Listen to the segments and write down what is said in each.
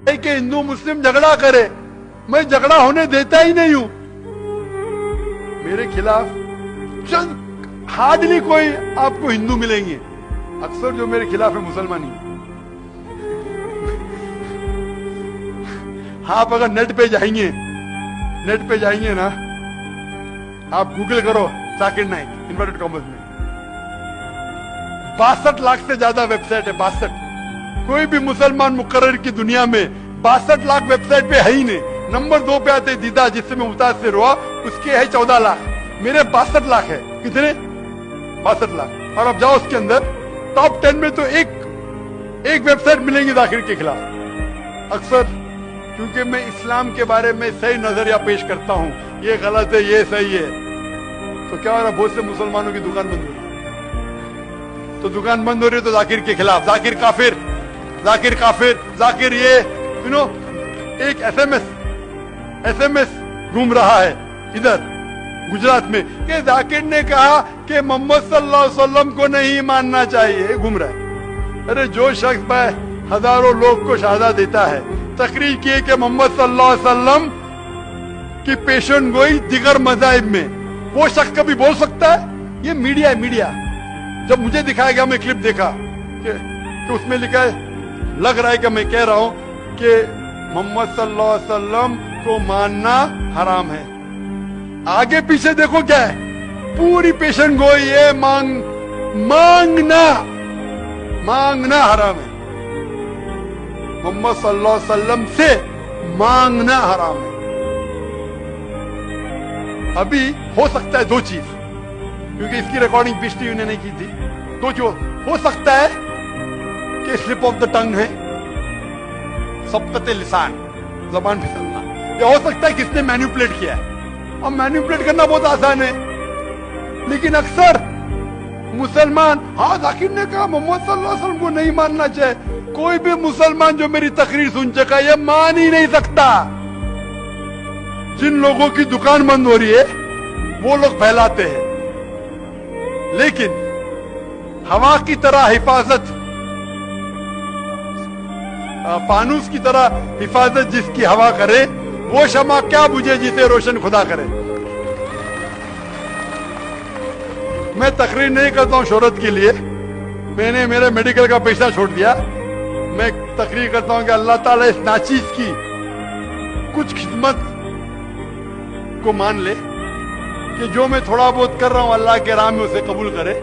کہ ہندو مسلم جھگڑا کرے، میں جھگڑا ہونے دیتا ہی نہیں ہوں. میرے خلاف چند ہارڈلی کوئی آپ کو ہندو ملیں گے، اکثر جو میرے خلاف ہے مسلمان ہی. آپ اگر نیٹ پہ جائیں گے نا، آپ گوگل کرو ذاکر نائک انورٹڈ کامرس میں 62 لاکھ سے زیادہ ویب سائٹ ہے. 62. کوئی بھی مسلمان مقرر کی دنیا میں 62 لاکھ ویب سائٹ پہ ہے ہی نہیں. نمبر 2 پہ آتے دیدا، جس سے میں متاثر ہوا، اس کے ہے 14 لاکھ. میرے 62 لاکھ ہے. کتنے؟ 62 لاکھ. اور اب جاؤ اس کے اندر ٹاپ 10 میں تو ایک ویب سائٹ ملیں گی ذاکر کے خلاف. اکثر کیونکہ میں اسلام کے بارے میں صحیح نظریہ پیش کرتا ہوں، یہ غلط ہے، یہ صحیح ہے، تو کیا ہو رہا ہے؟ بہت سے مسلمانوں کی دکان بند ہو رہی ہے. تو دکان بند ہو رہی ہے تو ذاکر کے خلاف، ذاکر کافر، ذاکر کافر، ذاکر یہ ایک ایس ایم ایس گھوم رہا ہے ادھر گجرات میں کہ ذاکر نے کہا کہ محمد صلی اللہ علیہ وسلم کو نہیں ماننا چاہیے. گھوم رہا ہے. ارے جو شخص ہزاروں لوگ کو شہادت دیتا ہے، تقریر کیے کہ محمد صلی اللہ علیہ وسلم کی پیشن گوئی دیگر مذاہب میں، وہ شخص کبھی بول سکتا ہے؟ یہ میڈیا ہے. میڈیا جب مجھے دکھایا گیا، میں کلپ دیکھا کہ اس میں لکھا ہے، لگ رہا ہے کہ میں کہہ رہا ہوں کہ محمد صلی اللہ علیہ وسلم کو ماننا حرام ہے. آگے پیچھے دیکھو کیا ہے، پوری پیشن گوئی ہے، مانگنا حرام ہے. محمد صلی اللہ علیہ وسلم سے مانگنا حرام ہے. ابھی ہو سکتا ہے 2 چیز، کیونکہ اس کی ریکارڈنگ پیش ٹی وی نے نہیں کی تھی. 2 چیز ہو سکتا ہے کہ سلپ آف دا ٹنگ ہے، سبقت لسان، زبان پھسلنا. یا ہو سکتا ہے کہ اس نے مینیپولیٹ کیا ہے. اور مینیپولیٹ کرنا بہت آسان ہے، لیکن اکثر مسلمان، ہاں ذاکر نے کہا محمد صلی اللہ علیہ وسلم کو نہیں ماننا چاہے. کوئی بھی مسلمان جو میری تقریر سن چکا یہ مان ہی نہیں سکتا. جن لوگوں کی دکان بند ہو رہی ہے وہ لوگ پھیلاتے ہیں، لیکن ہوا کی طرح حفاظت، فانوس کی طرح حفاظت جس کی ہوا کرے، وہ شمع کیا بجھے جسے روشن خدا کرے. میں تقریر نہیں کرتا ہوں شہرت کے لیے. میں نے میرے میڈیکل کا پیسہ چھوڑ دیا. میں تقریر کرتا ہوں کہ اللہ تعالیٰ اس ناچیز کی کچھ خدمت کو مان لے، کہ جو میں تھوڑا بہت کر رہا ہوں اللہ کے راہ میں اسے قبول کرے،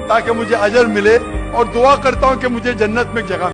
تاکہ مجھے اجر ملے. اور دعا کرتا ہوں کہ مجھے جنت میں جگہ